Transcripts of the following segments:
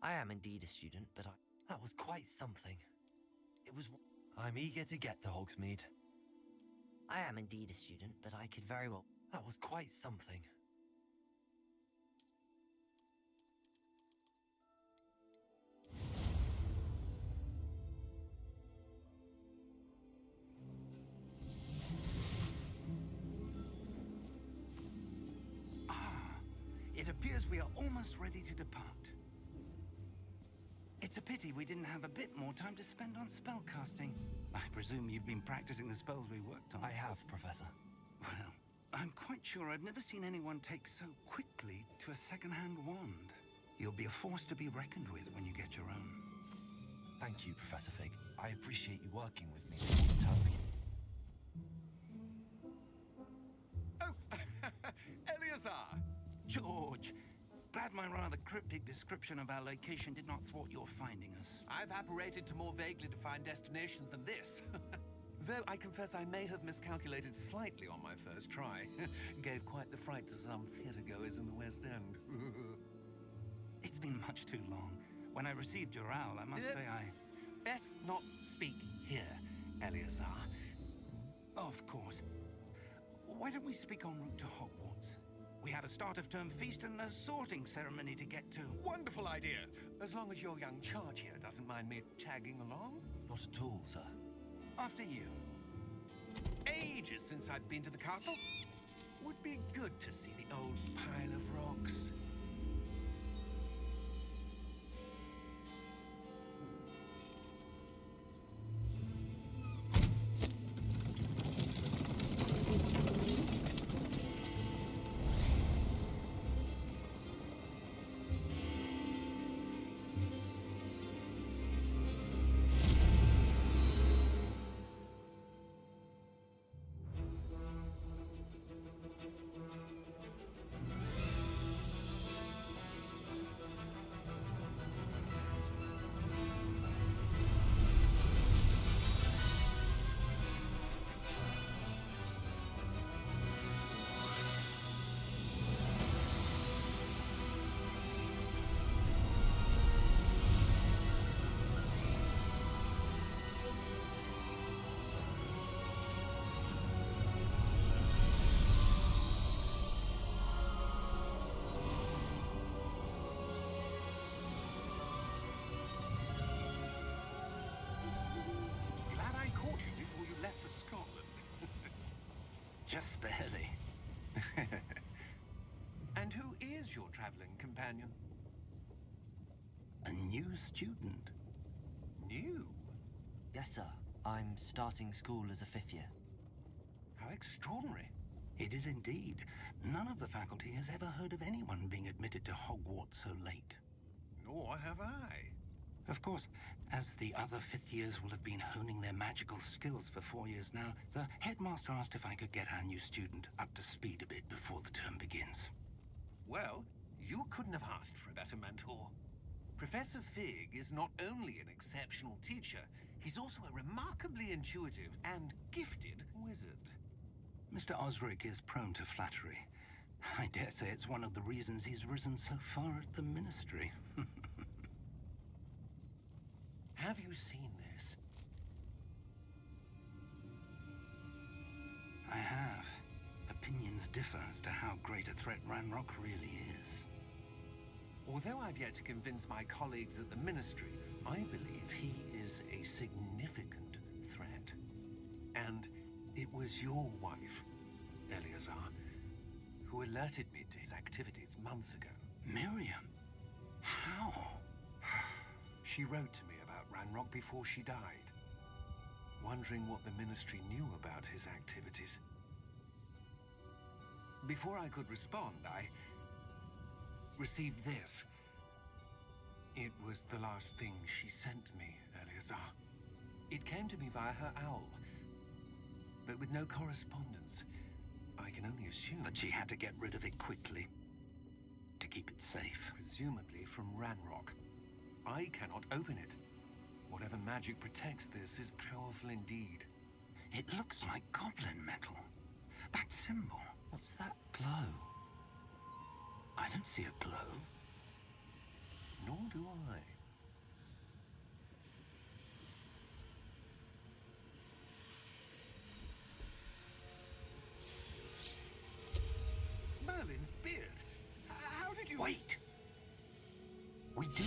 I am indeed a student, but that was quite something. It was... I'm eager to get to Hogsmeade. I am indeed a student, but I could very well... That was quite something. It appears we are almost ready to depart. It's a pity we didn't have a bit more time to spend on spellcasting. I presume you've been practicing the spells we worked on. I have, Professor. Well, I'm quite sure I've never seen anyone take so quickly to a second-hand wand. You'll be a force to be reckoned with when you get your own. Thank you, Professor Fig. I appreciate you working with me before the term begins. Oh, Eleazar! George, glad my rather cryptic description of our location did not thwart your finding us. I've apparated to more vaguely defined destinations than this. Though I confess I may have miscalculated slightly on my first try. Gave quite the fright to some theatre-goers in the West End. It's been much too long. When I received your owl, I must say I... Best not speak here, Eleazar. Of course. Why don't we speak en route to Hogwarts? We have a start-of-term feast and a sorting ceremony to get to. Wonderful idea! As long as your young charge here doesn't mind me tagging along. Not at all, sir. After you. Ages since I'd been to the castle. Would be good to see the old pile of rocks. Just barely. And who is your traveling companion? A new student. New? Yes, sir. I'm starting school as a 5th year. How extraordinary. It is indeed. None of the faculty has ever heard of anyone being admitted to Hogwarts so late. Nor have I. Of course, as the other 5th years will have been honing their magical skills for 4 years now, the headmaster asked if I could get our new student up to speed a bit before the term begins. Well, you couldn't have asked for a better mentor. Professor Fig is not only an exceptional teacher, he's also a remarkably intuitive and gifted wizard. Mr. Osric is prone to flattery. I dare say it's one of the reasons he's risen so far at the Ministry. Have you seen this? I have. Opinions differ as to how great a threat Ranrock really is. Although I've yet to convince my colleagues at the Ministry, I believe he is a significant threat. And it was your wife, Eleazar, who alerted me to his activities months ago. Miriam? How? She wrote to me about Ranrock before she died, wondering what the Ministry knew about his activities. Before I could respond, I received this. It was the last thing she sent me, Eleazar. It came to me via her owl, but with no correspondence. I can only assume That she had to get rid of it quickly, to keep it safe. presumably from Ranrock. I cannot open it. Whatever magic protects this is powerful indeed. It looks like goblin metal. That symbol. What's that glow? I don't see a glow. Nor do I. Merlin's beard. How did you... Wait! We do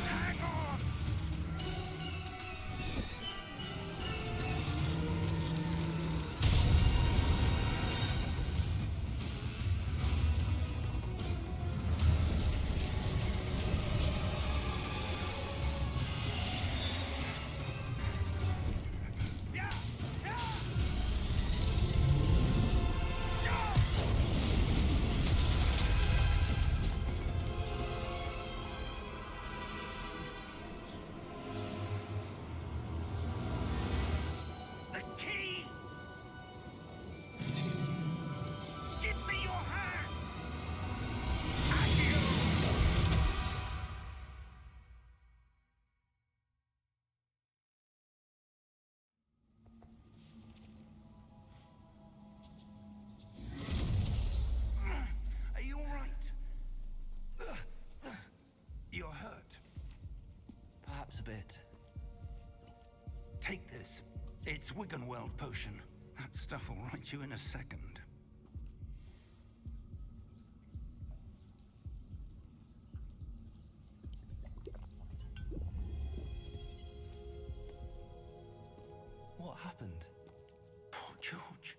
Hang on! A bit. Take this. It's Wiggenweld potion. That stuff will right you in a second. What happened? Poor George.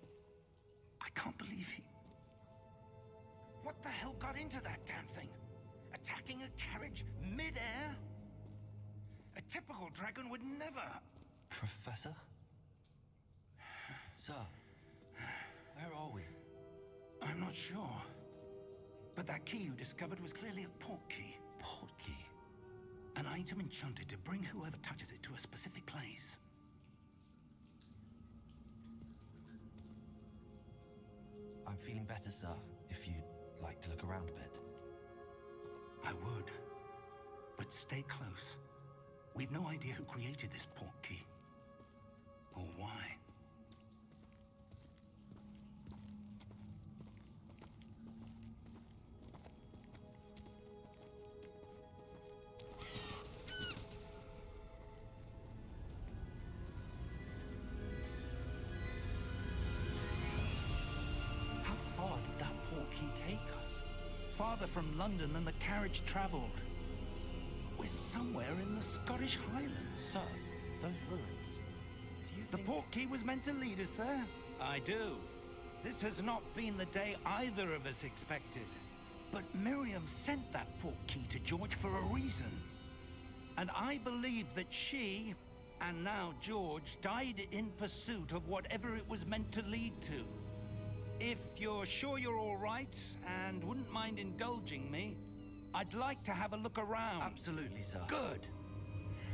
I can't believe he... What the hell got into that damn thing? Attacking a carriage mid-air? A typical dragon would never... Professor? Sir, where are we? I'm not sure. But that key you discovered was clearly a port key. Port key? An item enchanted to bring whoever touches it to a specific place. I'm feeling better, sir, if you'd like to look around a bit. I would. But stay close. We've no idea who created this port key. Or why. How far did that port key take us? Farther from London than the carriage traveled. We're somewhere in the Scottish Highlands. Sir, those ruins. Do you The think... port key was meant to lead us there? I do. This has not been the day either of us expected. But Miriam sent that port key to George for a reason. And I believe that she, and now George, died in pursuit of whatever it was meant to lead to. If you're sure you're all right, and wouldn't mind indulging me, I'd like to have a look around. Absolutely, sir. Good.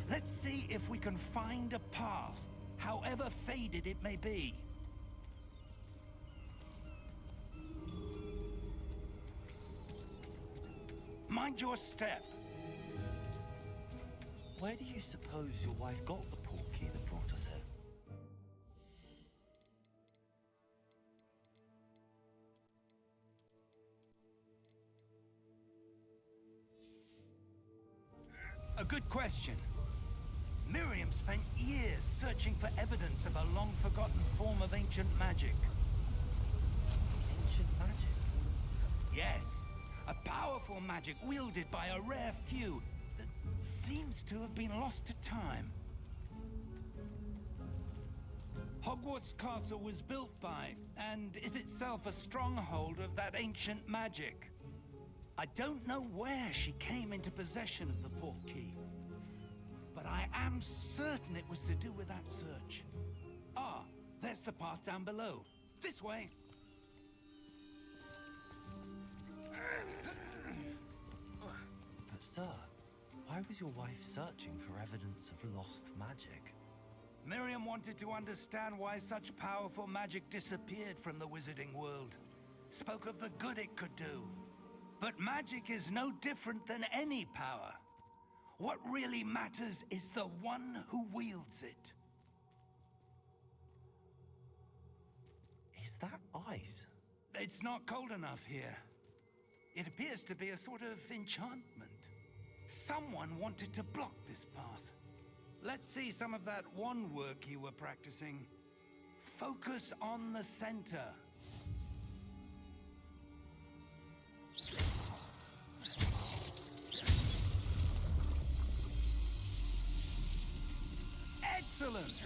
Let's see if we can find a path, however faded it may be. Mind your step. Where do you suppose your wife got the port key that brought us here? A good question. Miriam spent years searching for evidence of a long-forgotten form of ancient magic. Ancient magic? Yes, a powerful magic wielded by a rare few that seems to have been lost to time. Hogwarts Castle was built by, and is itself a stronghold of that ancient magic. I don't know where she came into possession of the port key, but I am certain it was to do with that search. Ah, there's the path down below. This way. But sir, why was your wife searching for evidence of lost magic? Miriam wanted to understand why such powerful magic disappeared from the wizarding world. Spoke of the good it could do. But magic is no different than any power. What really matters is the one who wields it. Is that ice? It's not cold enough here. It appears to be a sort of enchantment. Someone wanted to block this path. Let's see some of that wand work you were practicing. Focus on the center. Excellent!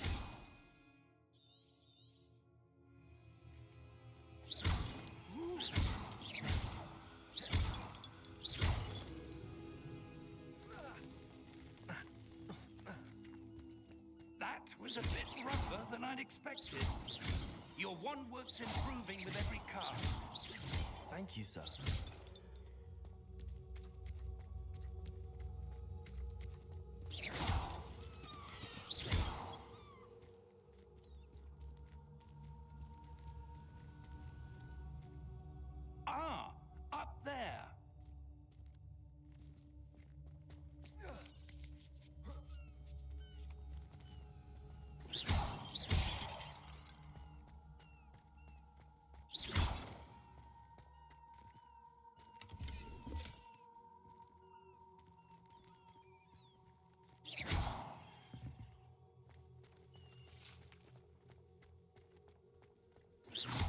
That was a bit rougher than I'd expected. Your wand work's improving with every cast. Thank you, sir. Ah, up there.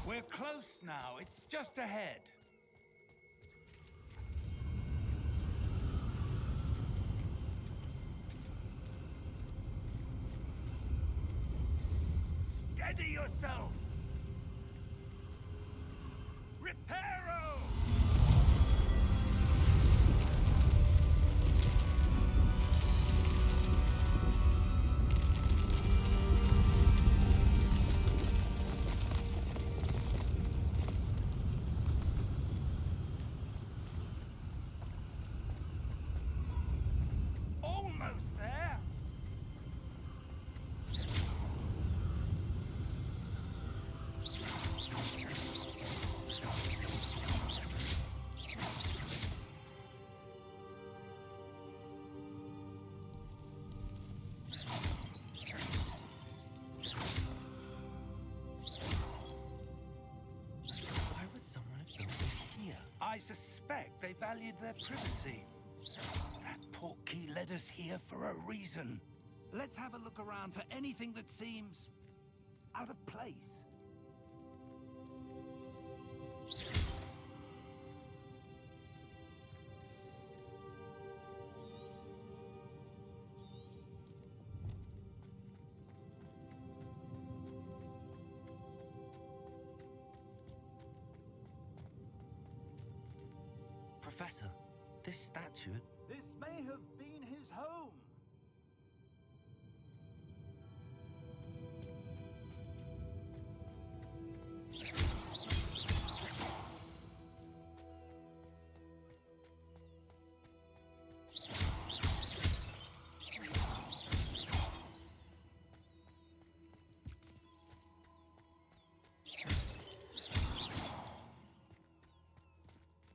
We're close now. It's just ahead. Steady yourself! Reparo! Almost there! Why would someone have built this here? I suspect they valued their privacy. That portkey led us here for a reason. Let's have a look around for anything that seems out of place. Professor, this statue... This may have been his home.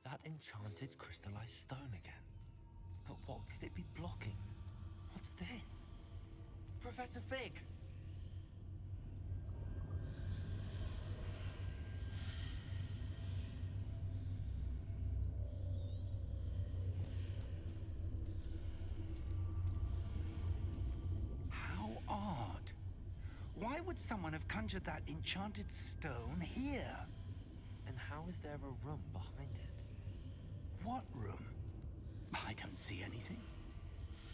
That enchanted crystallized stone again. But what could it be blocking? What's this? Professor Fig! How odd. Why would someone have conjured that enchanted stone here? And how is there a room behind it? What room? I don't see anything.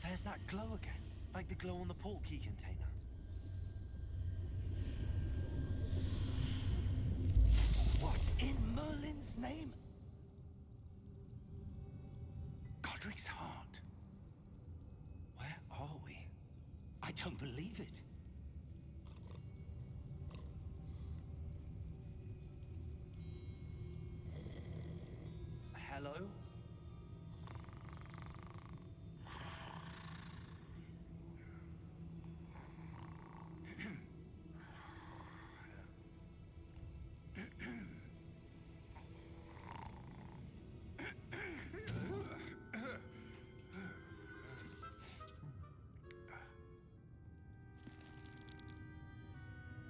There's that glow again, like the glow on the portkey container. What in Merlin's name? Godric's heart. Where are we? I don't believe it. Hello?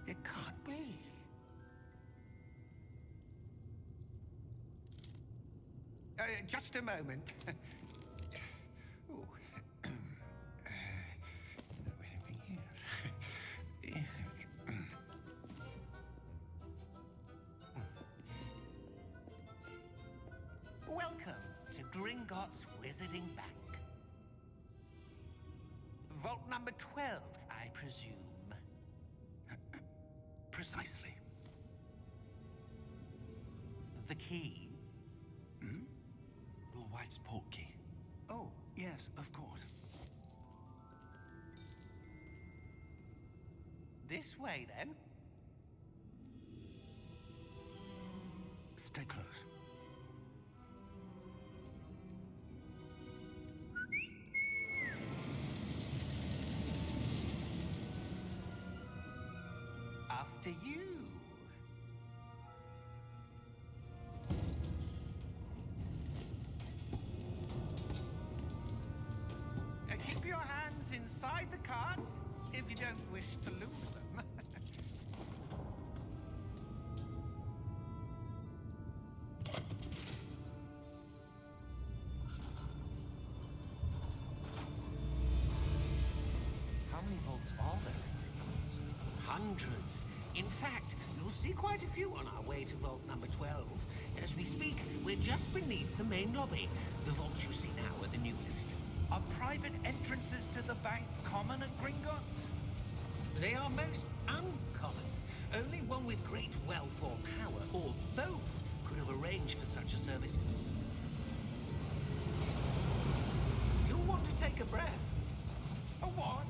It can't be. Just a moment. Ooh. Anything here? Welcome to Gringotts Wizarding Bank. Vault number 12, I presume. Precisely. The key? Hmm? Your wife's portkey. Oh, yes, of course. This way, then. Stay close. After you. Keep your hands inside the cart if you don't wish to lose them. How many vaults are there in Gringotts? Hundreds. In fact, you'll see quite a few on our way to vault number 12. As we speak, we're just beneath the main lobby. The vaults you see now are the newest. Are private entrances to the bank common at Gringotts? They are most uncommon. Only one with great wealth or power, or both, could have arranged for such a service. You'll want to take a breath. A what?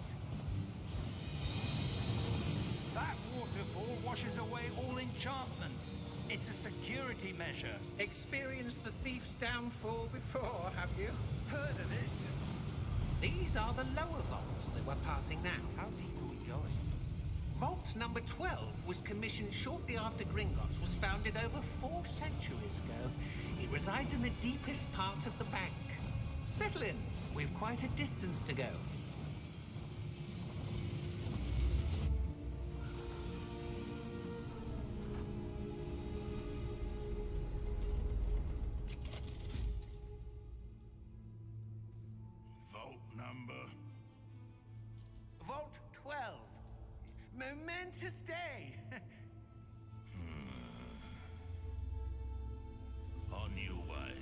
That waterfall washes away all enchantments. It's a security measure. Experienced the thief's downfall before, have you? Heard of it? These are the lower vaults that we're passing now. How deep are we going? Vault number 12 was commissioned shortly after Gringotts was founded over 4 centuries ago. It resides in the deepest part of the bank. Settle in. We've quite a distance to go. Vault number. Vault 12. Momentous day. On your way.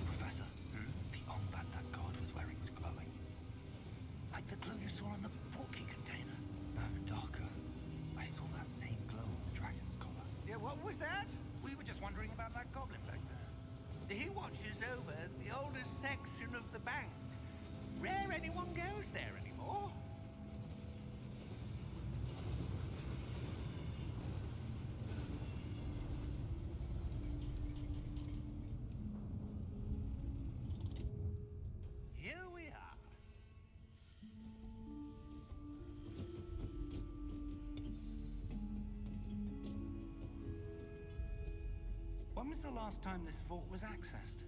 Professor, the armband that guard was wearing was glowing. Like the glow you saw on the portkey container. No, darker. I saw that same glow on the dragon's collar. Yeah, what was that? We were just wondering about that goblin back there. He watches over the oldest section of the bank. Rare anyone goes there anymore. Here we are. When was the last time this vault was accessed?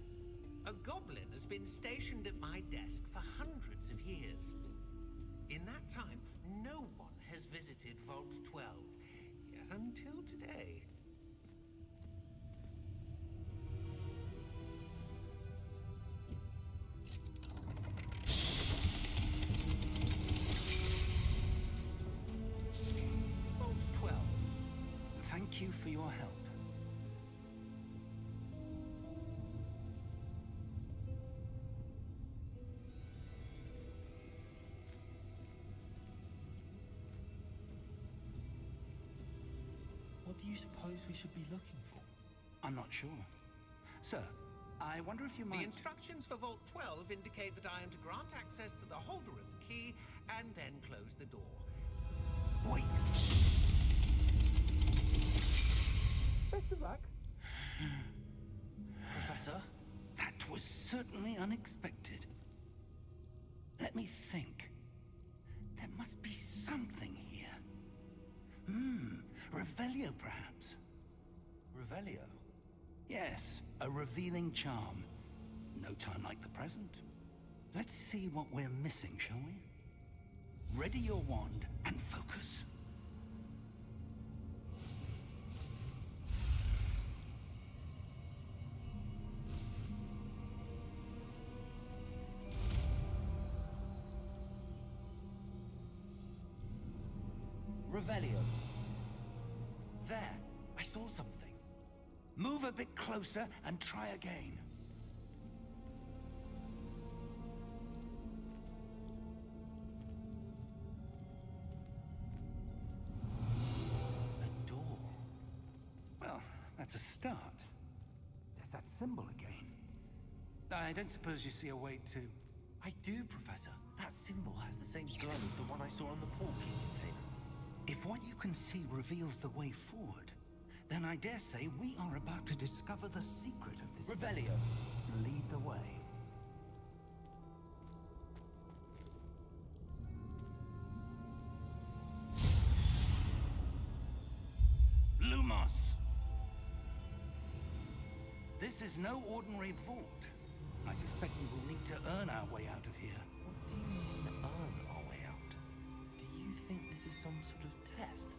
A goblin has been stationed at my desk for hundreds of years. In that time, no one has visited Vault 12, until today. Vault 12. Thank you for your help. What do you suppose we should be looking for? I'm not sure. Sir, I wonder if you The might... instructions for Vault 12 indicate that I am to grant access to the holder of the key and then close the door. Wait! Best of luck. Professor? That was certainly unexpected. Let me think. There must be something here. Revelio, perhaps. Revelio? Yes, a revealing charm. No time like the present. Let's see what we're missing, shall we? Ready your wand and focus. Revelio. There, I saw something. Move a bit closer and try again. A door. Well, that's a start. There's that symbol again. I don't suppose you see a way to... I do, Professor. That symbol has the same glow as the one I saw on the portkey container. If what you can see reveals the way forward, then I dare say we are about to discover the secret of this... Revelio. Lead the way. Lumos! This is no ordinary vault. I suspect we will need to earn our way out of here. What do you mean, earn our way out? Do you think this is some sort of test?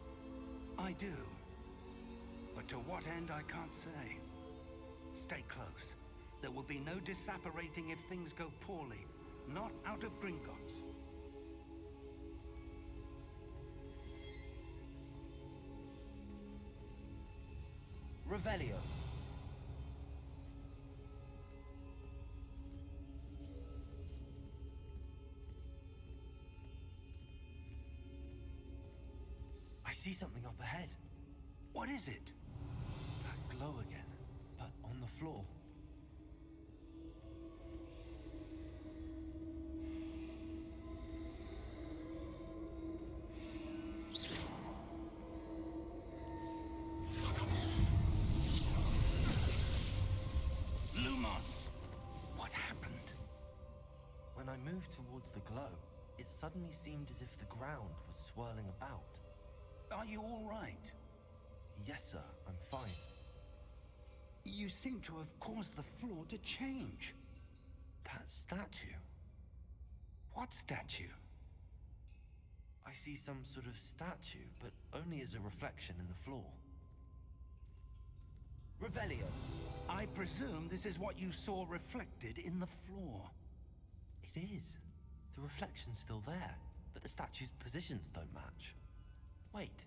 I do. But to what end, I can't say. Stay close. There will be no disapparating if things go poorly. Not out of Gringotts. Revelio. I see something up ahead. What is it? That glow again, but on the floor. Lumos! What happened? When I moved towards the glow, it suddenly seemed as if the ground was swirling about. Are you all right? Yes, sir, I'm fine. You seem to have caused the floor to change. That statue. What statue? I see some sort of statue, but only as a reflection in the floor. Revelio. I presume this is what you saw reflected in the floor. It is. The reflection's still there, but the statue's positions don't match. Wait.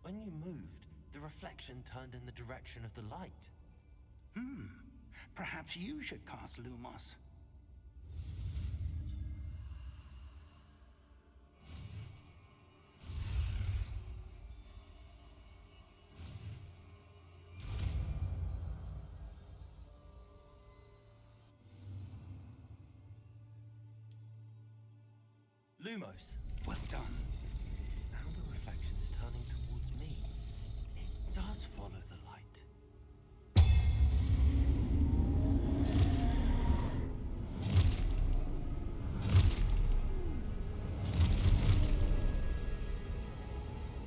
When you moved, the reflection turned in the direction of the light. Perhaps you should cast Lumos. Lumos. Well done. Now the reflection's turning towards me. It does follow the light.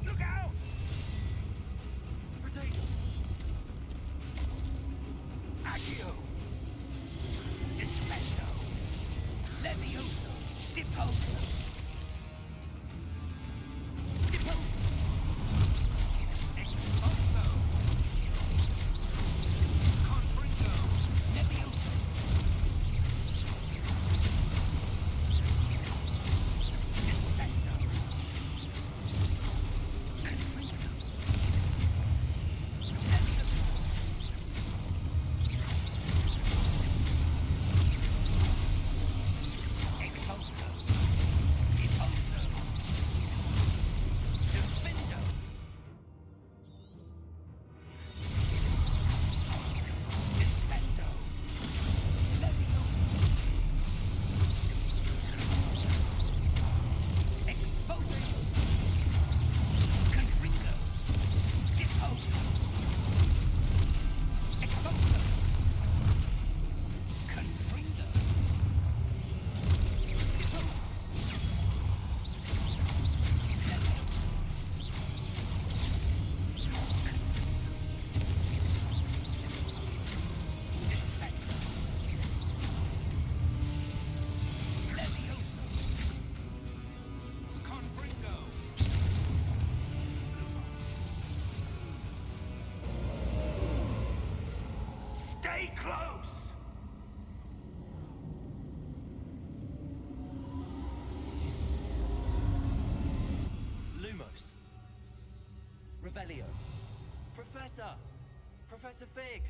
Look out! Potato! Accio! Defendo! Levioso! Deposo! Deposo! Expulso! Confringo! Levioso! Defendo! Confringo! Levioso! Expulso! Revelio. Professor! Professor Fig!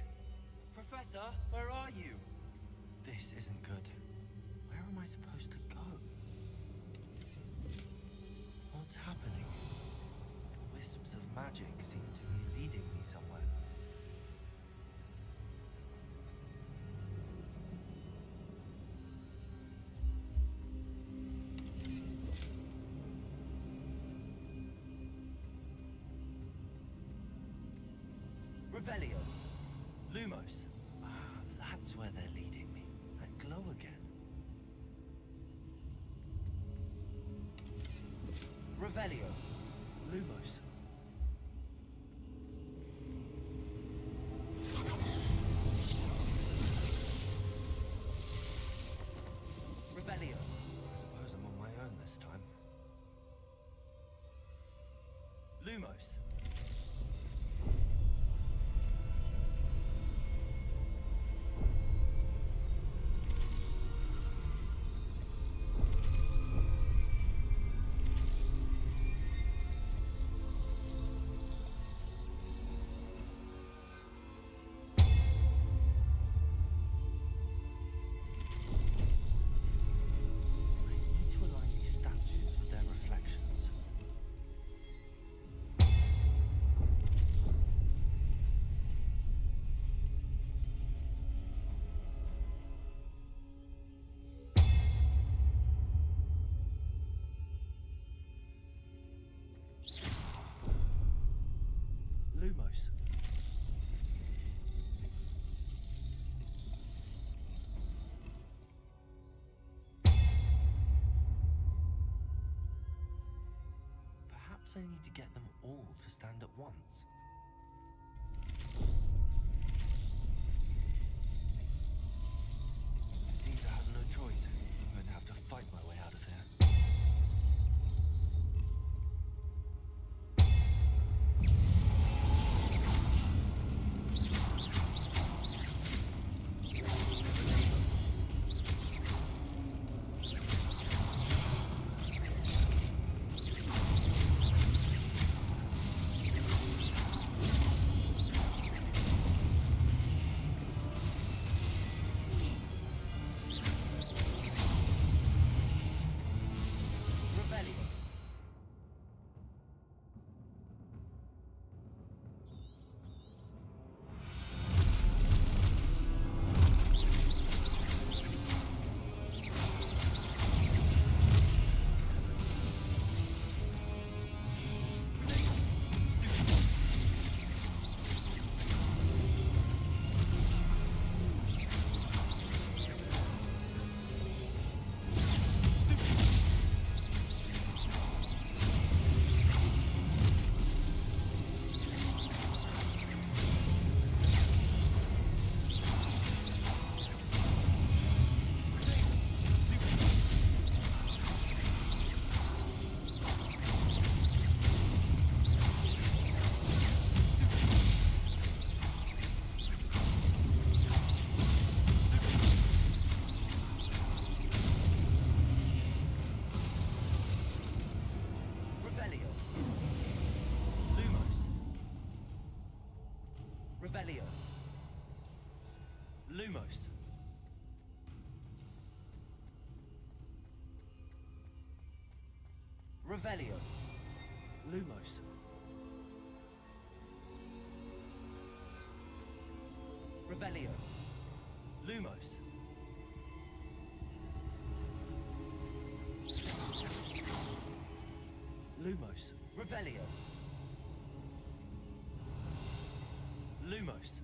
Professor, where are you? This isn't good. Where am I supposed to go? What's happening? The wisps of magic seem to be leading me somewhere. Revelio. Lumos. Ah, that's where they're leading me. That glow again. Revelio. Lumos. Revelio. I suppose I'm on my own this time. Lumos. I need to align these statues with their reflections. Lumos. Perhaps I need to get them all to stand at once. Seems I have no choice. I'm going to have to fight my way out of here. Revelio. Revelio. Lumos. Revelio. Lumos. Revelio. Lumos. Revelio. Lumos. Lumos. Revelio. Lumos.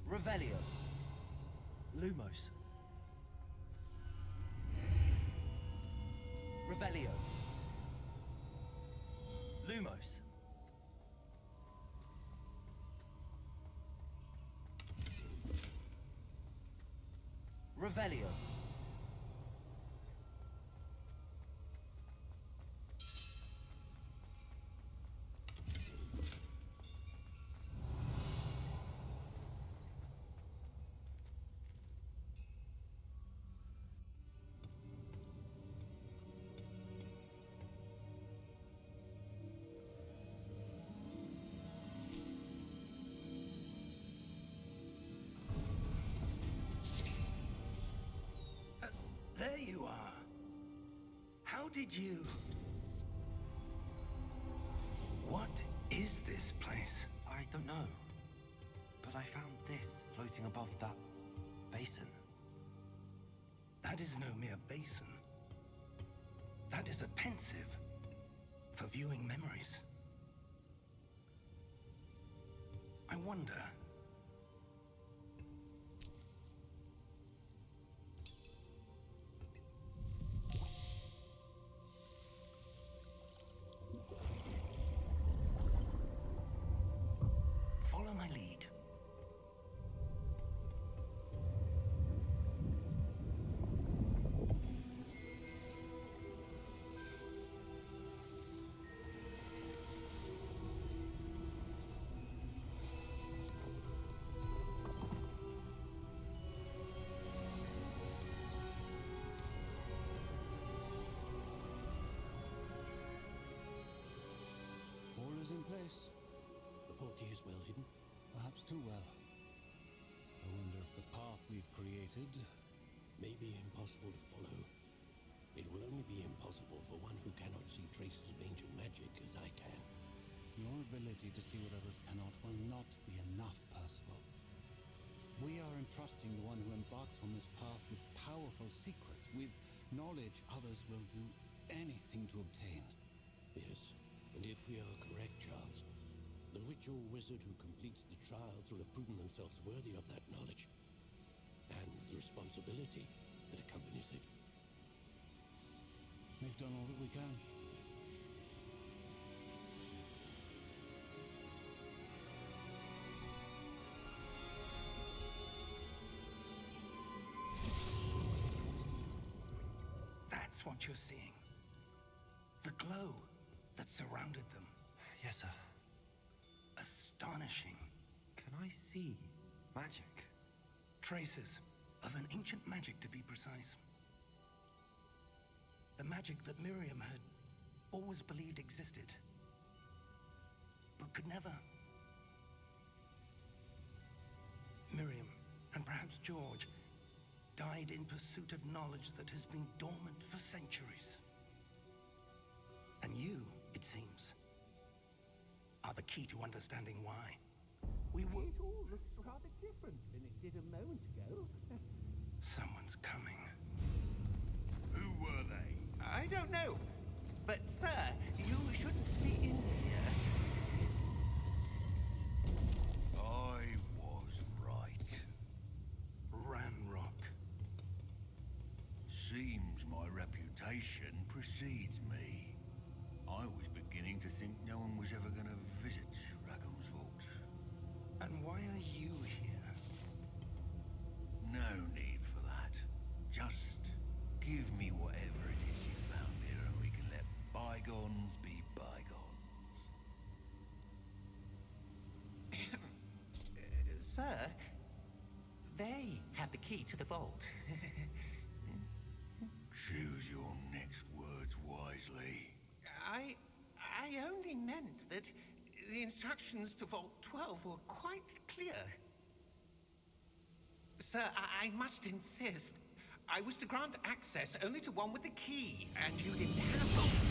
Revelio. Lumos. Revelio. Lumos. Revelio. did you... What is this place? I don't know. But I found this floating above that basin. That is no mere basin. That is a pensive for viewing memories. I wonder... Follow my lead. All is in place. The portkey is well hidden. Perhaps too well. I wonder if the path we've created may be impossible to follow. It will only be impossible for one who cannot see traces of ancient magic as I can. Your ability to see what others cannot will not be enough, Percival. We are entrusting the one who embarks on this path with powerful secrets, with knowledge others will do anything to obtain. Yes, and if we are correct, Charles, the ritual wizard who completes the trials will have proven themselves worthy of that knowledge, and the responsibility that accompanies it. We've done all that we can. That's what you're seeing. The glow that surrounded them. Yes, sir. Astonishing. Can I see magic? Traces of an ancient magic, to be precise. The magic that Miriam had always believed existed, but could never. Miriam, and perhaps George, died in pursuit of knowledge that has been dormant for centuries. And you, it seems, are the key to understanding why. We were... It all looks rather different than it did a moment ago. Someone's coming. Who were they? I don't know. But, sir, you shouldn't be in here. I was right. Ranrock. Seems my reputation precedes me. I was beginning to think no one was ever going to visit Rackham's vault. And why are you here? No need for that. Just give me whatever it is you found here and we can let bygones be bygones. Sir, they have the key to the vault. Choose your next words wisely. I only meant that the instructions to Vault 12 were quite clear. Sir, I must insist. I was to grant access only to one with the key, and you didn't have both.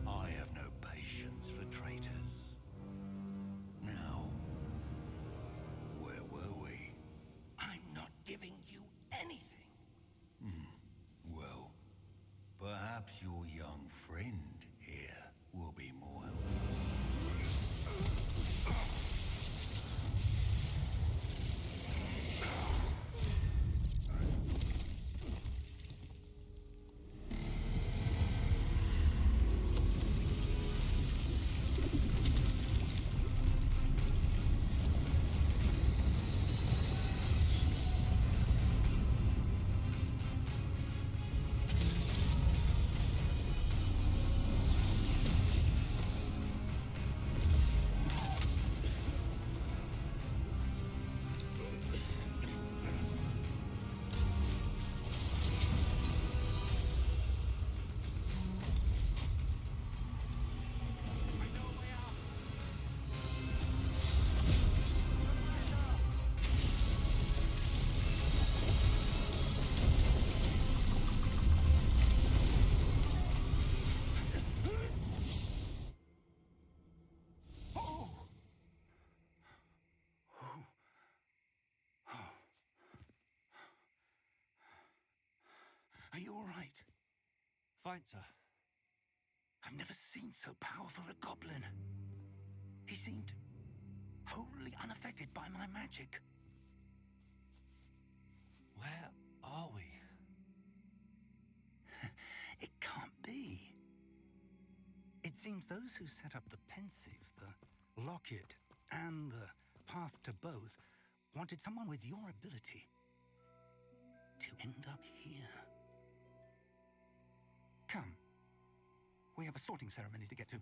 I have no patience for traitors. Now, where were we? I'm not giving you anything. Well, perhaps your young friend here will be more helpful. Fine, sir. I've never seen so powerful a goblin. He seemed wholly unaffected by my magic. Where are we? It can't be. It seems those who set up the pensive, the locket, and the path to both wanted someone with your ability to end up here. Come. We have a sorting ceremony to get to.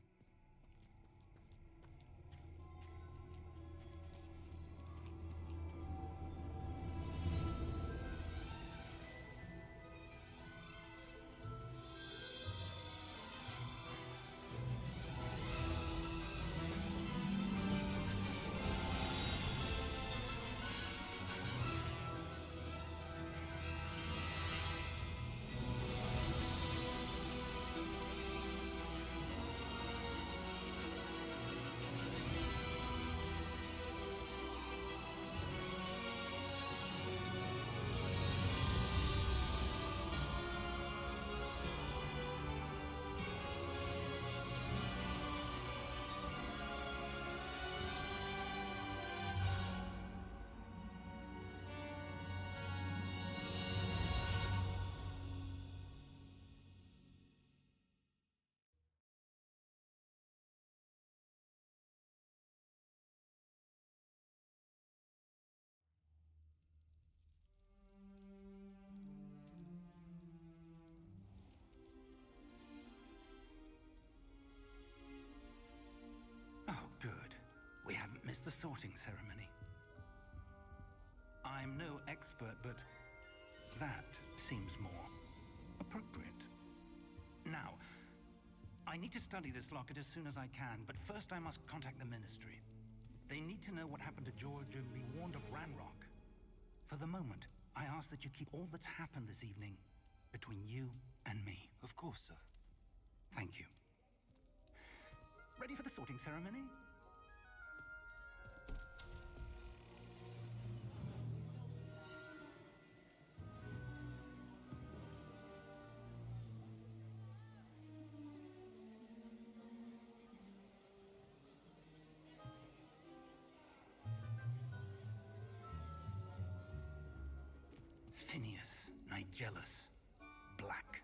Oh, good. We haven't missed the sorting ceremony. I'm no expert, but that seems more appropriate. Now, I need to study this locket as soon as I can, but first I must contact the Ministry. They need to know what happened to George and be warned of Ranrock. For the moment, I ask that you keep all that's happened this evening between you and me. Of course, sir. Thank you. Ready for the sorting ceremony? Phineas, Nigellus, Black.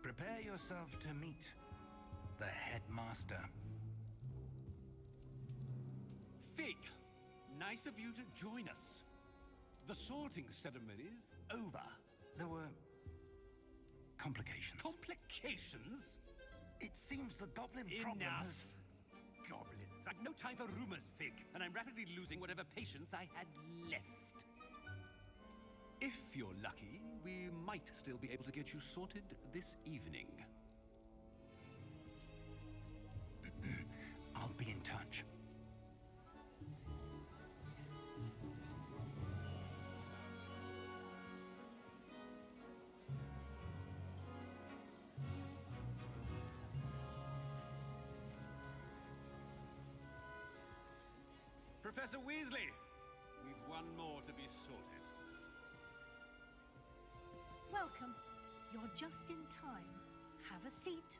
Prepare yourself to meet the headmaster. Fig, nice of you to join us. The sorting ceremony's over. There were complications. Complications? It seems the goblin problem Enough! has... Goblins. I've no time for rumors, Fig, and I'm rapidly losing whatever patience I had left. If you're lucky, we might still be able to get you sorted this evening. I'll be in touch. Professor Weasley, we've one more to be sorted. Welcome. You're just in time. Have a seat.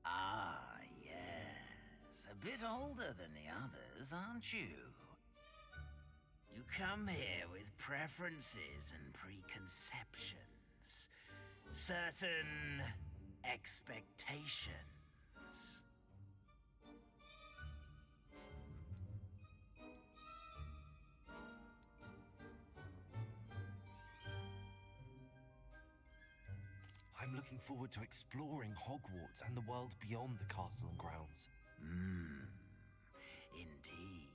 Ah, yes. A bit older than the others, aren't you? You come here with preferences and preconceptions. Certain expectations. I'm looking forward to exploring Hogwarts and the world beyond the castle and grounds. Indeed.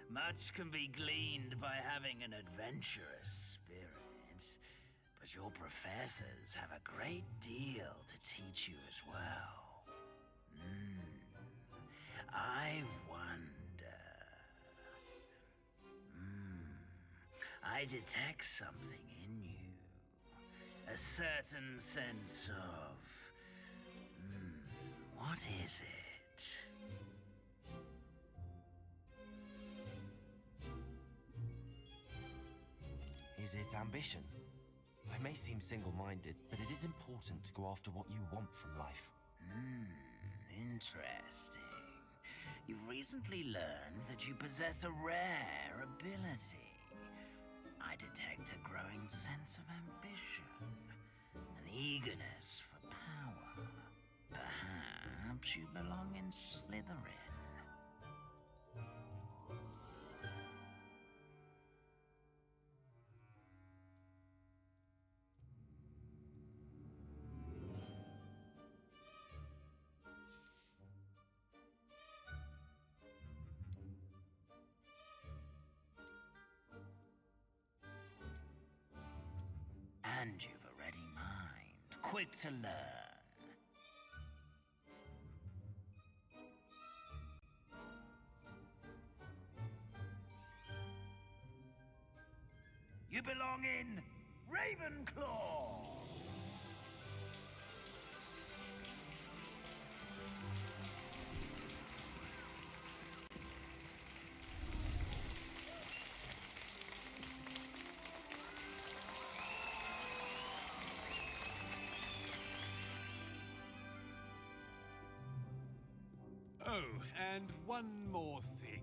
Much can be gleaned by having an adventurous spirit, but your professors have a great deal to teach you as well. I wonder... I detect something in you. A certain sense of... what is it? Is it ambition? I may seem single-minded, but it is important to go after what you want from life. Interesting. You've recently learned that you possess a rare ability. I detect a growing sense of ambition, an eagerness for power. Perhaps you belong in Slytherin. And you've a ready mind, quick to learn. You belong in Ravenclaw! Oh, and one more thing.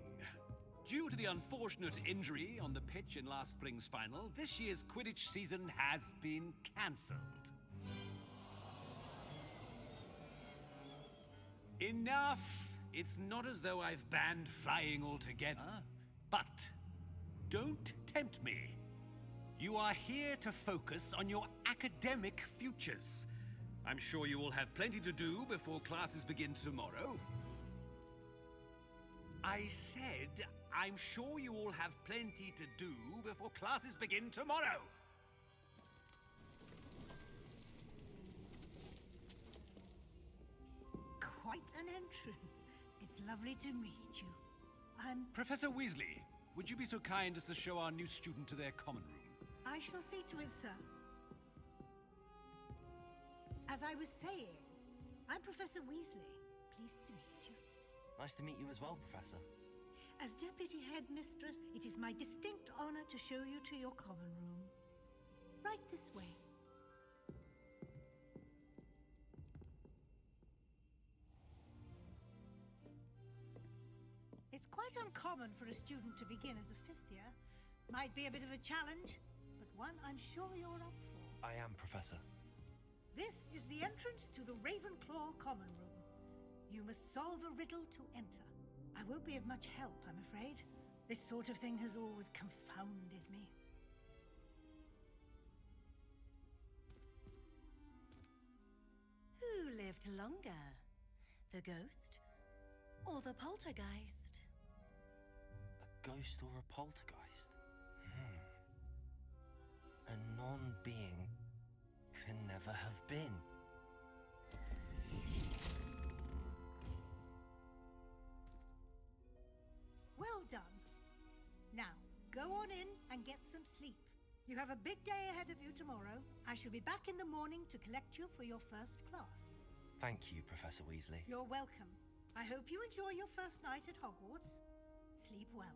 Due to the unfortunate injury on the pitch in last spring's final, this year's Quidditch season has been cancelled. Enough! It's not as though I've banned flying altogether, but don't tempt me. You are here to focus on your academic futures. I'm sure you all have plenty to do before classes begin tomorrow. I said, I'm sure you all have plenty to do before classes begin tomorrow. Quite an entrance. It's lovely to meet you. I'm... Professor Weasley, would you be so kind as to show our new student to their common room? I shall see to it, sir. As I was saying, I'm Professor Weasley. Pleased to meet you. Nice to meet you as well, Professor. As Deputy Headmistress, it is my distinct honor to show you to your common room. Right this way. It's quite uncommon for a student to begin as a fifth year. Might be a bit of a challenge, but one I'm sure you're up for. I am, Professor. This is the entrance to the Ravenclaw common room. You must solve a riddle to enter. I won't be of much help, I'm afraid. This sort of thing has always confounded me. Who lived longer? The ghost or the poltergeist? A ghost or a poltergeist? A non-being can never have been. Well done. Now, go on in and get some sleep. You have a big day ahead of you tomorrow. I shall be back in the morning to collect you for your first class. Thank you, Professor Weasley. You're welcome. I hope you enjoy your first night at Hogwarts. Sleep well.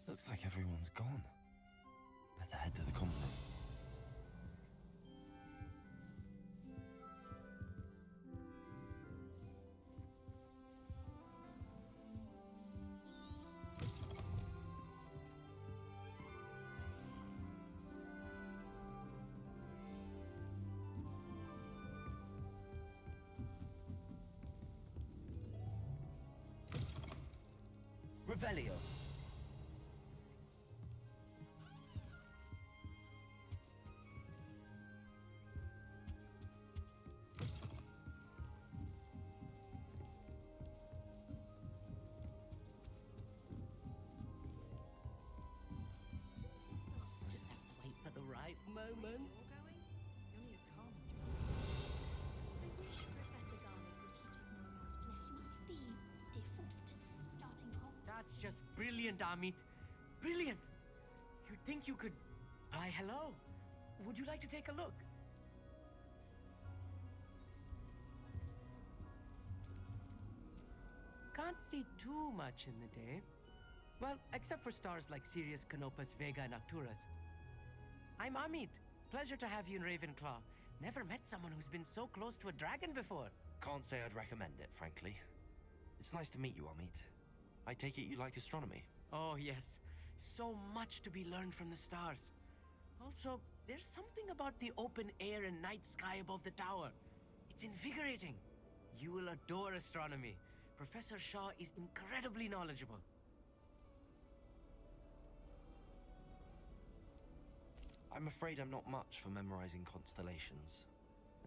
Looks like everyone's gone. Better head to the common room. Revelio. moment. You're going? You'll need a calm. I wish Professor Garlic would teach us more about flesh. Must be different, starting off. That's just brilliant, Amit. Brilliant! You'd think you could... Why, hello. Would you like to take a look? Can't see too much in the day. Well, except for stars like Sirius, Canopus, Vega, and Arcturus. I'm Amit. Pleasure to have you in Ravenclaw. Never met someone who's been so close to a dragon before. Can't say I'd recommend it, frankly. It's nice to meet you, Amit. I take it you like astronomy? Oh, yes. So much to be learned from the stars. Also, there's something about the open air and night sky above the tower. It's invigorating. You will adore astronomy. Professor Shaw is incredibly knowledgeable. I'm afraid I'm not much for memorizing constellations.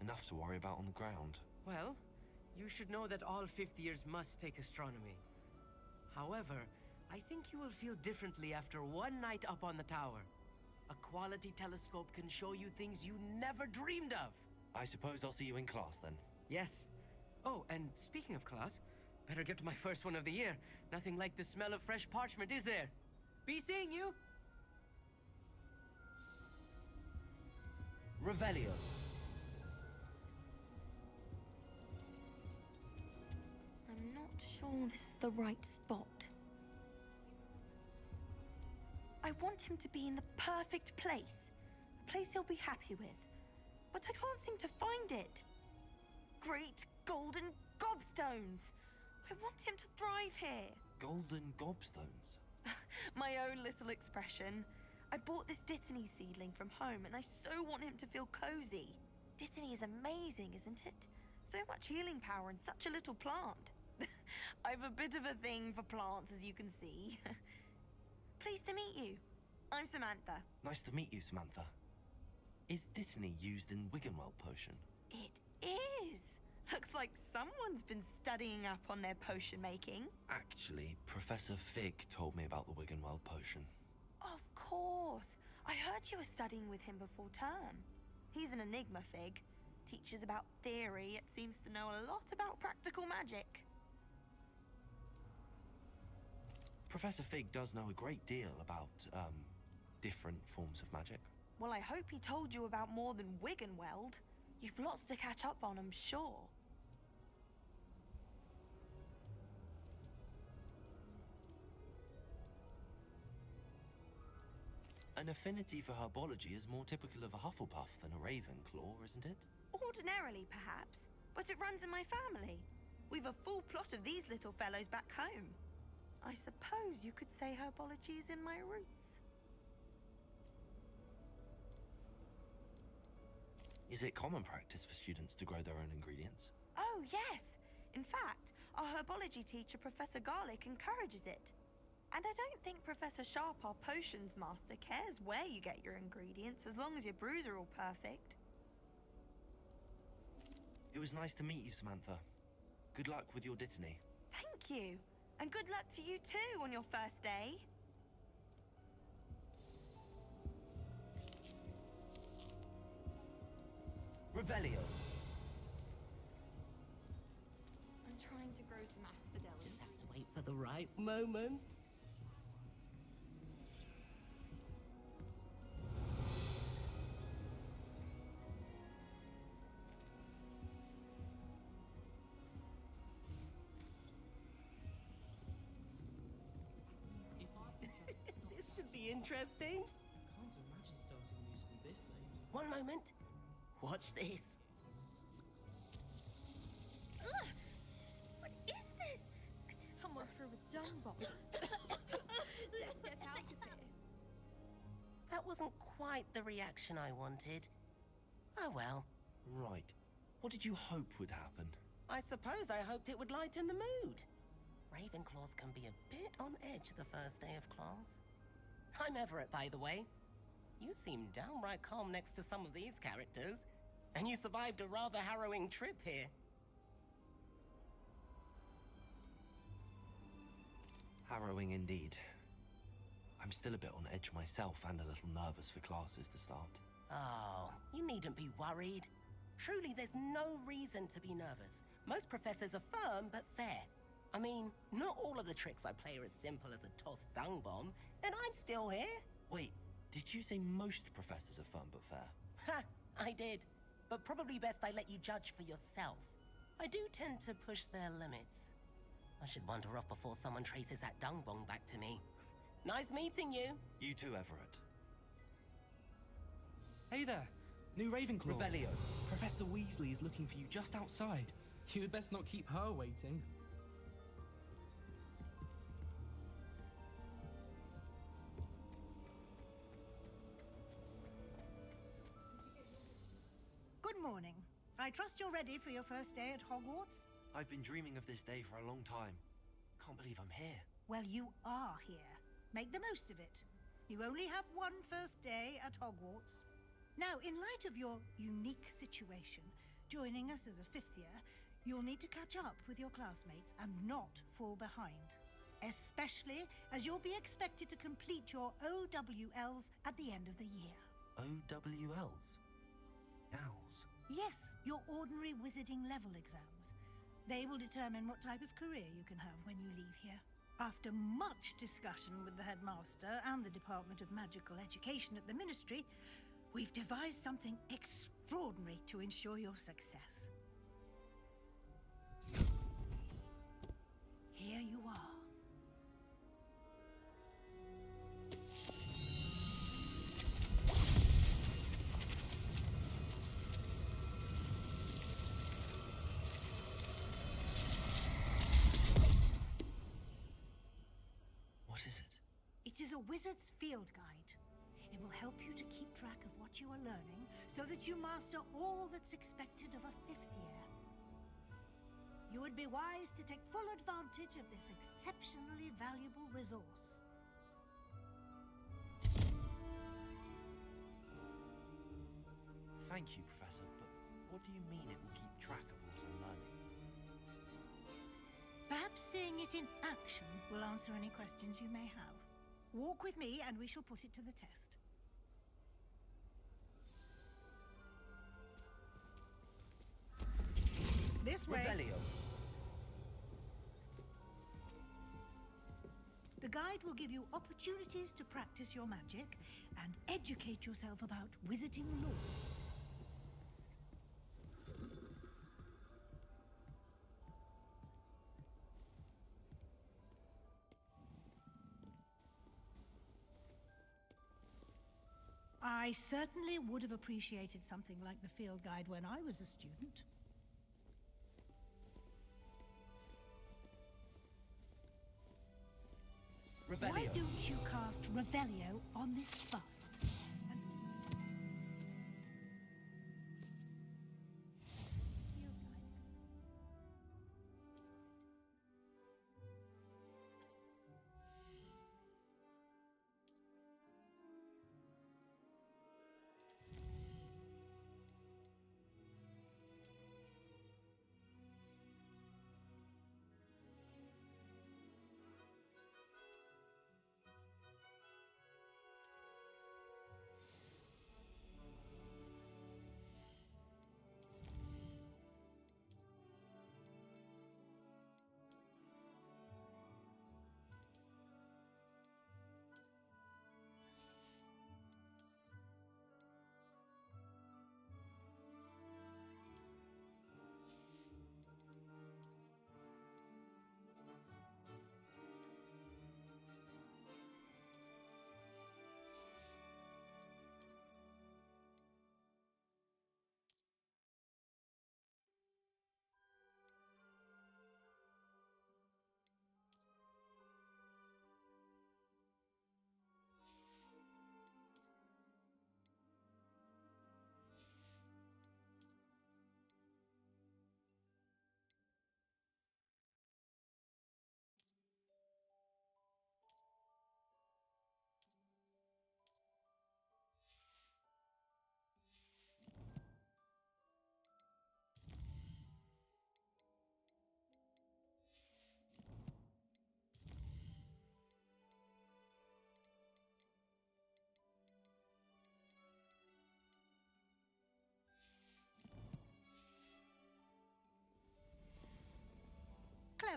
Enough to worry about on the ground. Well, you should know that all fifth years must take astronomy. However, I think you will feel differently after one night up on the tower. A quality telescope can show you things you never dreamed of. I suppose I'll see you in class then. Yes. Oh, and speaking of class, better get to my first one of the year. Nothing like the smell of fresh parchment, is there? Be seeing you! Revelio. I'm not sure this is the right spot. I want him to be in the perfect place. A place he'll be happy with. But I can't seem to find it. Great golden gobstones! I want him to thrive here. Golden gobstones? My own little expression. I bought this Dittany seedling from home and I so want him to feel cozy. Dittany is amazing, isn't it? So much healing power in such a little plant. I've a bit of a thing for plants, as you can see. Pleased to meet you. I'm Samantha. Nice to meet you, Samantha. Is Dittany used in Wiggenweld potion? It is. Looks like someone's been studying up on their potion making. Actually, Professor Fig told me about the Wiggenweld potion. Of course. I heard you were studying with him before term. He's an enigma, Fig. Teaches about theory, yet seems to know a lot about practical magic. Professor Fig does know a great deal about, different forms of magic. Well, I hope he told you about more than Wiggenweld. You've lots to catch up on, I'm sure. An affinity for herbology is more typical of a Hufflepuff than a Ravenclaw, isn't it? Ordinarily, perhaps, but it runs in my family. We've a full plot of these little fellows back home. I suppose you could say herbology is in my roots. Is it common practice for students to grow their own ingredients? Oh, yes. In fact, our herbology teacher, Professor Garlic, encourages it. And I don't think Professor Sharp, our potions master, cares where you get your ingredients, as long as your brews are all perfect. It was nice to meet you, Samantha. Good luck with your Dittany. Thank you. And good luck to you too on your first day. Revelio. I'm trying to grow some asphodellas. Just have to wait for the right moment. This should be interesting. I can't imagine starting a new school this late. One moment. Watch this. Ugh! What is this? Someone threw a dung bomb. Let's get out of here. That wasn't quite the reaction I wanted. Oh well. Right. What did you hope would happen? I suppose I hoped it would lighten the mood. Ravenclaws can be a bit on edge the first day of class. I'm Everett, by the way. You seem downright calm next to some of these characters, and you survived a rather harrowing trip here. Harrowing indeed. I'm still a bit on edge myself and a little nervous for classes to start. Oh, you needn't be worried. Truly, there's no reason to be nervous. Most professors are firm but fair. I mean, not all of the tricks I play are as simple as a tossed dung bomb, and I'm still here. Wait, did you say most professors are firm but fair? Ha! I did. But probably best I let you judge for yourself. I do tend to push their limits. I should wander off before someone traces that dung bomb back to me. Nice meeting you. You too, Everett. Hey there, new Ravenclaw. Revelio. Professor Weasley is looking for you just outside. You had best not keep her waiting. Good morning. I trust you're ready for your first day at Hogwarts? I've been dreaming of this day for a long time. Can't believe I'm here. Well, you are here. Make the most of it. You only have one first day at Hogwarts. Now, in light of your unique situation, joining us as a fifth year, you'll need to catch up with your classmates and not fall behind. Especially as you'll be expected to complete your OWLs at the end of the year. OWLs? Owls? Yes, your ordinary wizarding level exams. They will determine what type of career you can have when you leave here. After much discussion with the headmaster and the Department of Magical Education at the Ministry, we've devised something extraordinary to ensure your success. Here you are. What is it? It is a wizard's field guide. It will help you to keep track of what you are learning so that you master all that's expected of a fifth year. You would be wise to take full advantage of this exceptionally valuable resource. Thank you, Professor, but what do you mean it will keep track of what I'm learning? Perhaps seeing it in action will answer any questions you may have. Walk with me and we shall put it to the test. This way. Revelio. The guide will give you opportunities to practice your magic and educate yourself about wizarding lore. I certainly would have appreciated something like the field guide when I was a student. Revelio. Why don't you cast Revelio on this bust?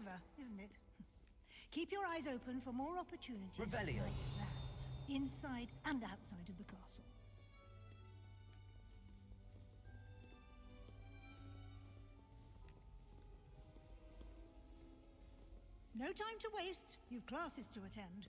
clever, isn't it? Keep your eyes open for more opportunities Revelio. like that, inside and outside of the castle. No time to waste. You've classes to attend.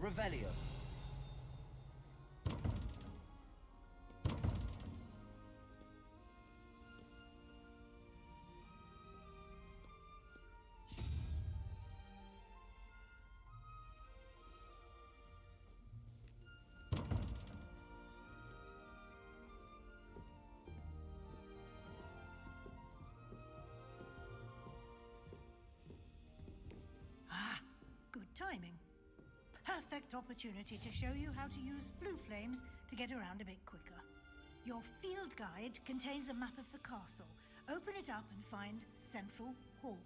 Revelio. Ah, good timing. Perfect opportunity to show you how to use flue flames to get around a bit quicker. Your field guide contains a map of the castle. Open it up and find Central Hall.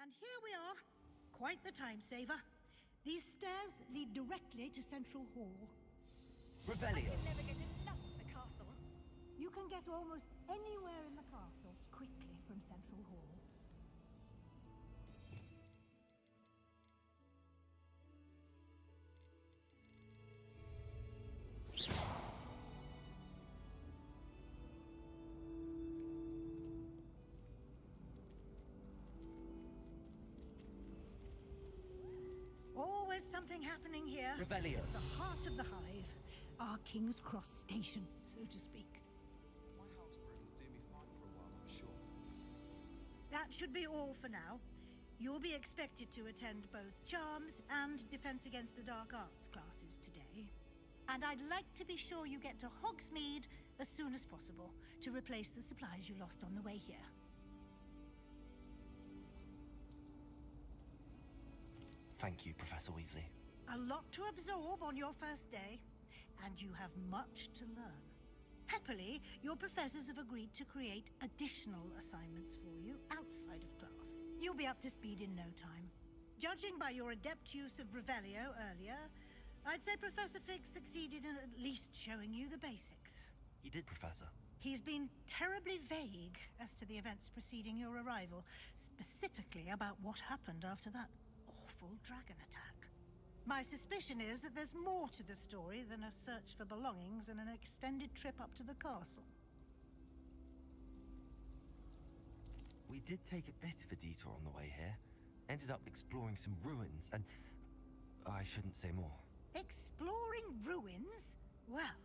And here we are. Quite the time saver. These stairs lead directly to Central Hall. Revelio. I can never get enough of the castle. You can get almost anywhere in the castle quickly from Central Hall. Always something happening here. Revelio. It's the heart of the hive. Our King's Cross station, so to speak. My housebread will do me fine for a while, I'm sure. That should be all for now. You'll be expected to attend both Charms and Defense Against the Dark Arts classes today. And I'd like to be sure you get to Hogsmeade as soon as possible to replace the supplies you lost on the way here. Thank you, Professor Weasley. A lot to absorb on your first day, and you have much to learn. Happily, your professors have agreed to create additional assignments for you outside of class. You'll be up to speed in no time. Judging by your adept use of Revelio earlier, I'd say Professor Fig succeeded in at least showing you the basics. He did, Professor. He's been terribly vague as to the events preceding your arrival, specifically about what happened after that awful dragon attack. My suspicion is that there's more to the story than a search for belongings and an extended trip up to the castle. We did take a bit of a detour on the way here. Ended up exploring some ruins, and I shouldn't say more. Exploring ruins? Well,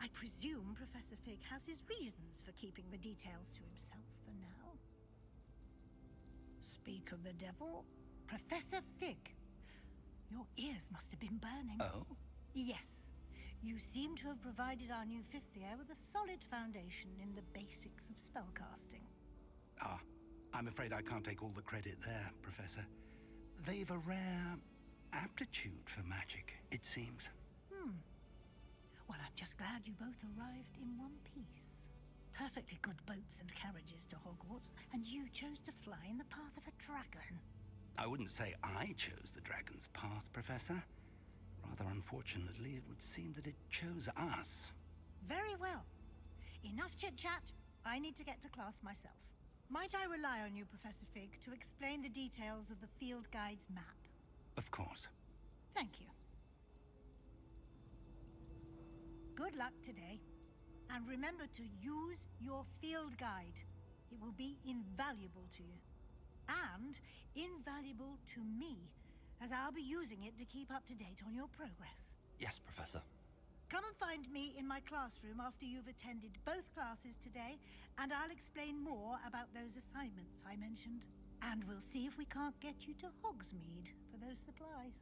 I presume Professor Fig has his reasons for keeping the details to himself for now. Speak of the devil, Professor Fig. Your ears must have been burning. Oh? Yes. You seem to have provided our new fifth year with a solid foundation in the basics of spellcasting. Ah, I'm afraid I can't take all the credit there, Professor. They've a rare aptitude for magic, it seems. Well, I'm just glad you both arrived in one piece. Perfectly good boats and carriages to Hogwarts, and you chose to fly in the path of a dragon. I wouldn't say I chose the dragon's path, Professor. Rather unfortunately, it would seem that it chose us. Very well. Enough chit-chat. I need to get to class myself. Might I rely on you, Professor Fig, to explain the details of the field guide's map? Of course. Thank you. Good luck today. And remember to use your field guide. It will be invaluable to you. And invaluable to me, as I'll be using it to keep up to date on your progress. Yes, Professor. Come and find me in my classroom after you've attended both classes today, and I'll explain more about those assignments I mentioned. And we'll see if we can't get you to Hogsmeade for those supplies.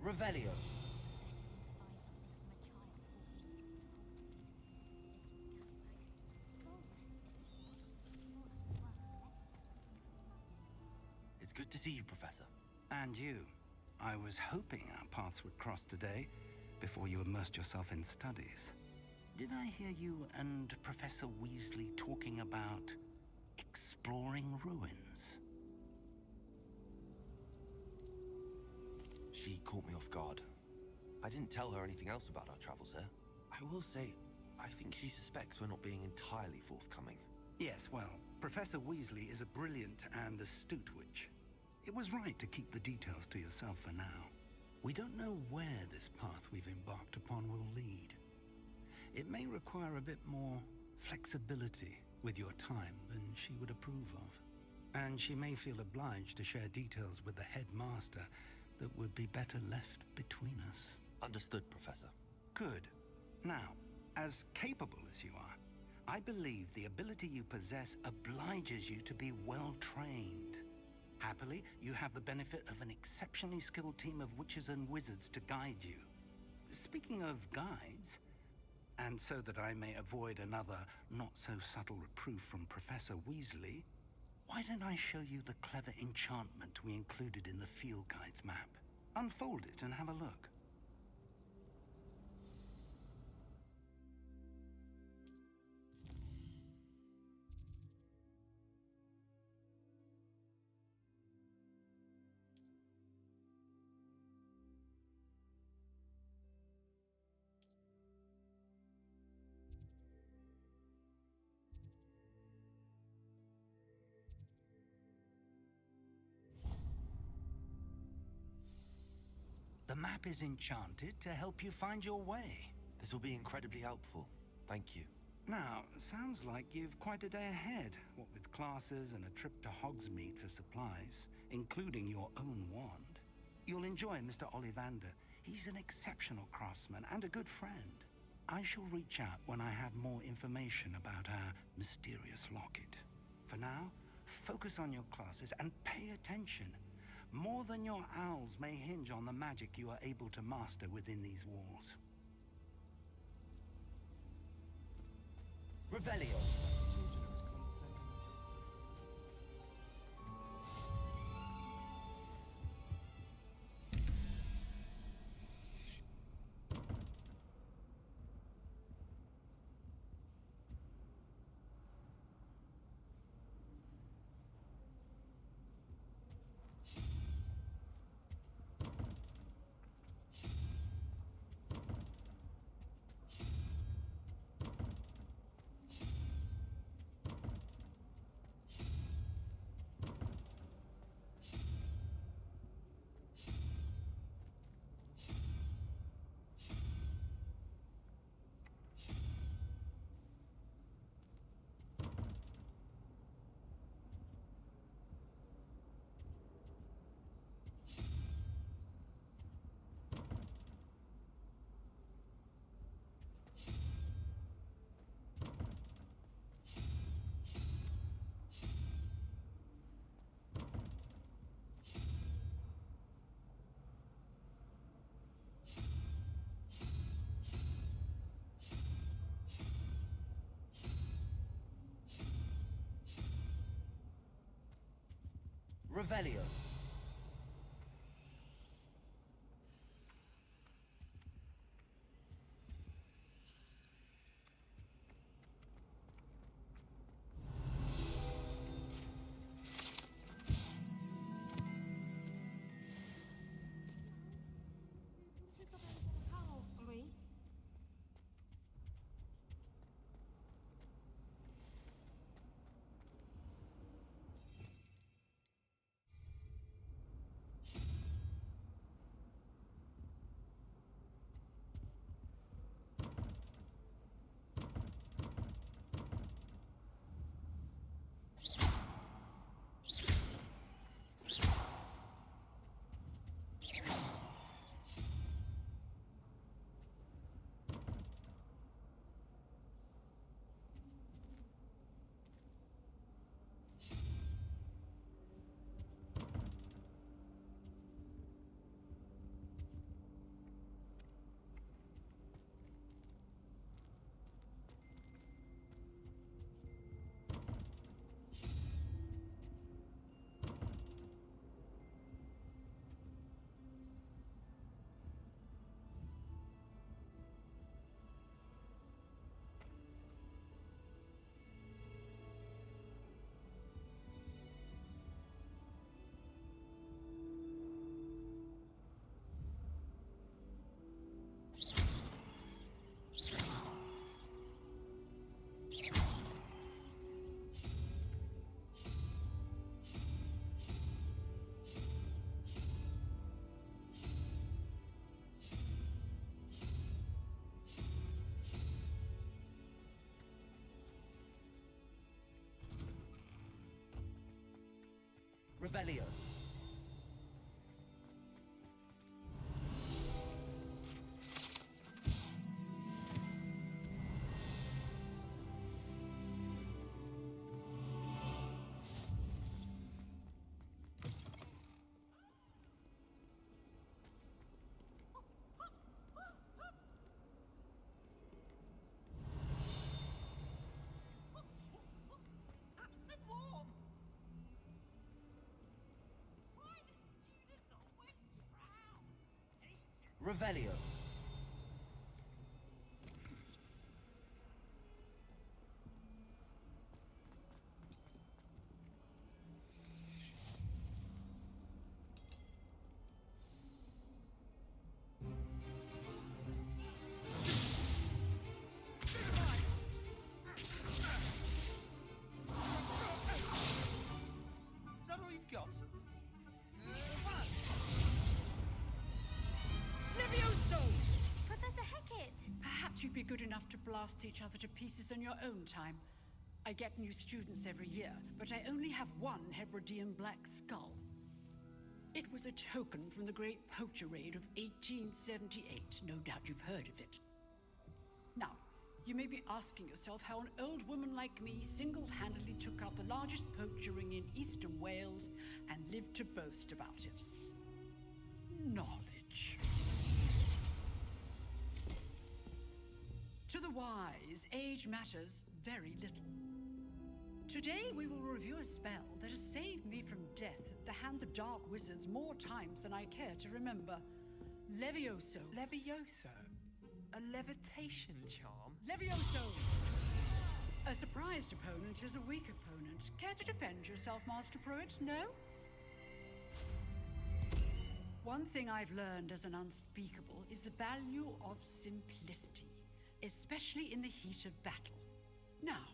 Revelio. It's good to see you, Professor. And you. I was hoping our paths would cross today, before you immersed yourself in studies. Did I hear you and Professor Weasley talking about exploring ruins? She caught me off guard. I didn't tell her anything else about our travels here. I will say, I think she suspects we're not being entirely forthcoming. Yes, well, Professor Weasley is a brilliant and astute witch. It was right to keep the details to yourself for now. We don't know where this path we've embarked upon will lead. It may require a bit more flexibility with your time than she would approve of. And she may feel obliged to share details with the headmaster that would be better left between us. Understood, Professor. Good. Now, as capable as you are, I believe the ability you possess obliges you to be well trained. Happily, you have the benefit of an exceptionally skilled team of witches and wizards to guide you. Speaking of guides, and so that I may avoid another not-so-subtle reproof from Professor Weasley, why don't I show you the clever enchantment we included in the field guide's map? Unfold it and have a look. The map is enchanted to help you find your way. This will be incredibly helpful. Thank you. Now, sounds like you've quite a day ahead, what with classes and a trip to Hogsmeade for supplies, including your own wand. You'll enjoy Mr. Ollivander. He's an exceptional craftsman and a good friend. I shall reach out when I have more information about our mysterious locket. For now, focus on your classes and pay attention. More than your owls may hinge on the magic you are able to master within these walls. Revelio. Revelio. Revelio. Revelio. Is that all you've got? Levioso! Professor Hecat! Perhaps you'd be good enough to blast each other to pieces in your own time. I get new students every year, but I only have one Hebridean black skull. It was a token from the Great Poacher Raid of 1878. No doubt you've heard of it. Now, you may be asking yourself how an old woman like me single-handedly took out the largest poacher ring in eastern Wales and lived to boast about it. Knowledge. To the wise, age matters very little. Today we will review a spell that has saved me from death at the hands of dark wizards more times than I care to remember. Levioso. Levioso? A levitation charm? Levioso! A surprised opponent is a weak opponent. Care to defend yourself, Master Pruitt? No? One thing I've learned as an unspeakable is the value of simplicity, especially in the heat of battle. Now,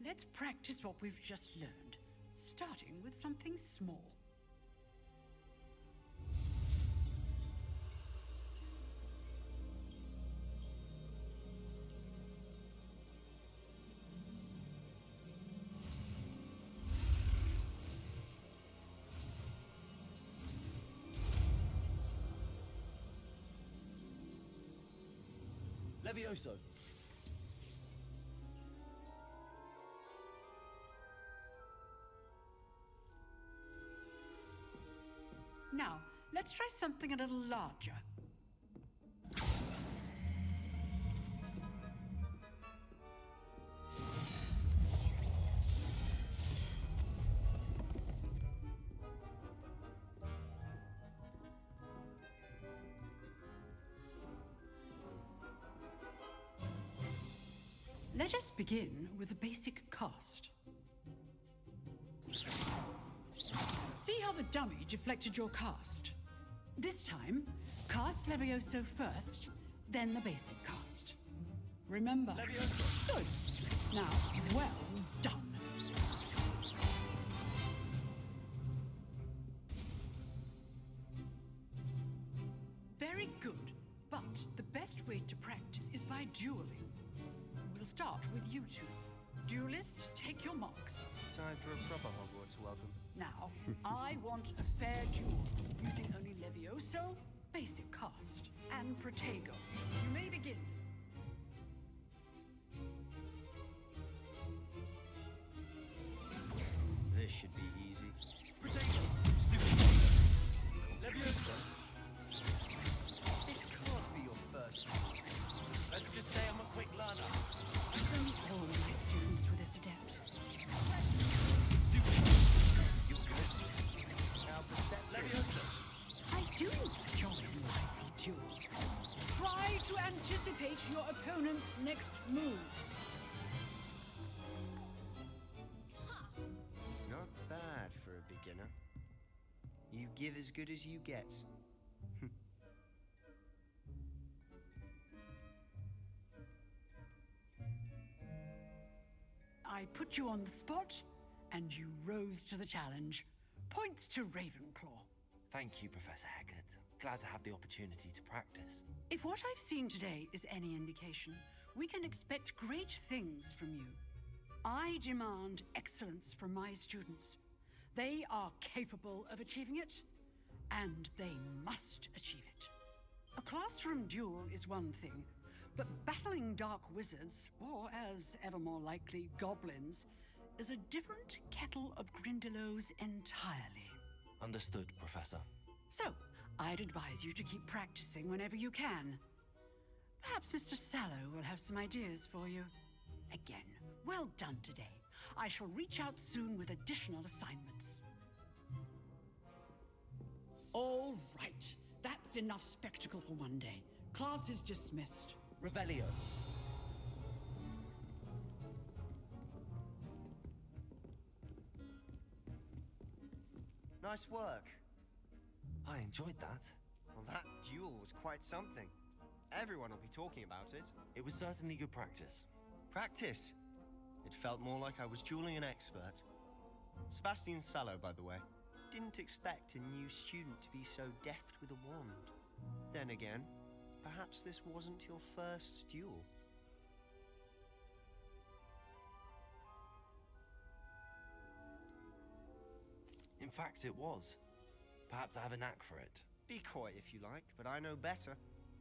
let's practice what we've just learned, starting with something small. Levioso. Now, let's try something a little larger. Let us begin with a basic cast. See how the dummy deflected your cast? This time, cast Levioso first, then the basic cast. Remember. Levioso. Good. Now, well done. Very good, but the best way to practice is by dueling. We'll start with you two. Duelists, take your marks. Time for a proper Hogwarts welcome. Now, I want a fair duel, using only Levioso, basic cast, and Protego. You may begin. This should be easy. Protego. Levioso. This can't be your first. Let's just say I'm a quick learner. Don't all my students were this adept. You're good. Now, Levioso. I do enjoy a lively duel. Try to anticipate your opponent's next move. Not bad for a beginner. You give as good as you get. I put you on the spot, and you rose to the challenge. Points to Ravenclaw. Thank you, Professor Hecat. Glad to have the opportunity to practice. If what I've seen today is any indication, we can expect great things from you. I demand excellence from my students. They are capable of achieving it, and they must achieve it. A classroom duel is one thing, but battling dark wizards, or as ever more likely, goblins, is a different kettle of grindylows entirely. Understood, Professor. So, I'd advise you to keep practicing whenever you can. Perhaps Mr. Sallow will have some ideas for you. Again, well done today. I shall reach out soon with additional assignments. All right. That's enough spectacle for one day. Class is dismissed. Revelio. Nice work. I enjoyed that. Well, that duel was quite something. Everyone will be talking about it. It was certainly good practice. Practice? It felt more like I was dueling an expert. Sebastian Sallow, by the way. Didn't expect a new student to be so deft with a wand. Then again, perhaps this wasn't your first duel. In fact, it was. Perhaps I have a knack for it. Be coy if you like, but I know better.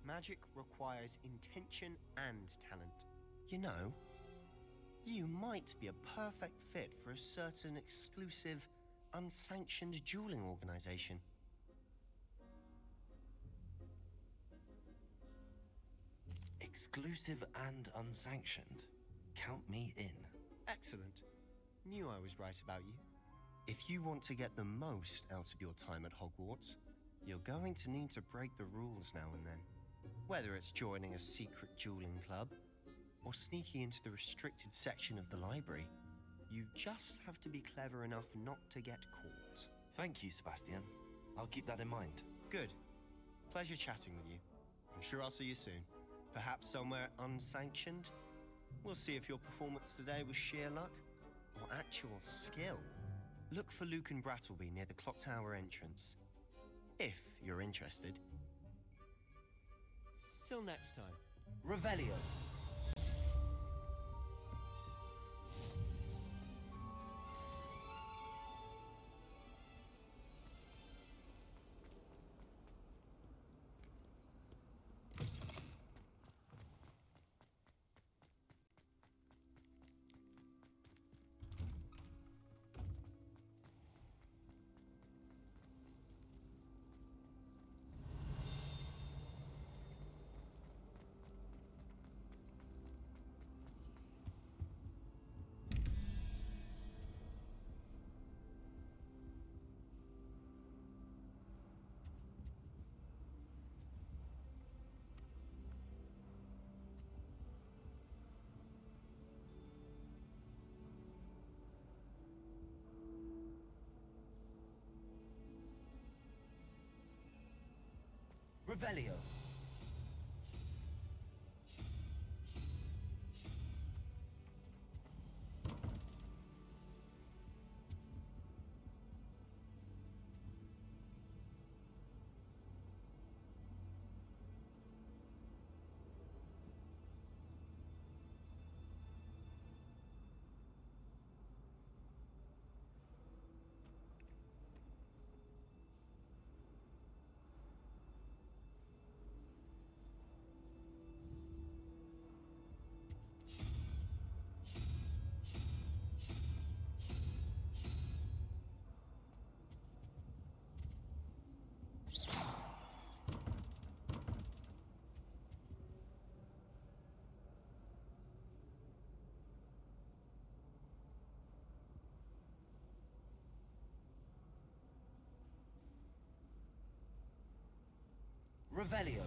Magic requires intention and talent. You know, you might be a perfect fit for a certain exclusive, unsanctioned dueling organization. Exclusive and unsanctioned. Count me in. Excellent. Knew I was right about you. If you want to get the most out of your time at Hogwarts, you're going to need to break the rules now and then. Whether it's joining a secret dueling club, or sneaking into the restricted section of the library, you just have to be clever enough not to get caught. Thank you, Sebastian. I'll keep that in mind. Good. Pleasure chatting with you. I'm sure I'll see you soon. Perhaps somewhere unsanctioned? We'll see if your performance today was sheer luck or actual skill. Look for Luke and Brattleby near the clock tower entrance. If you're interested. Till next time. Revelio. Revelio. Revelio.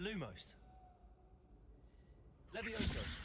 Lumos. Levioso.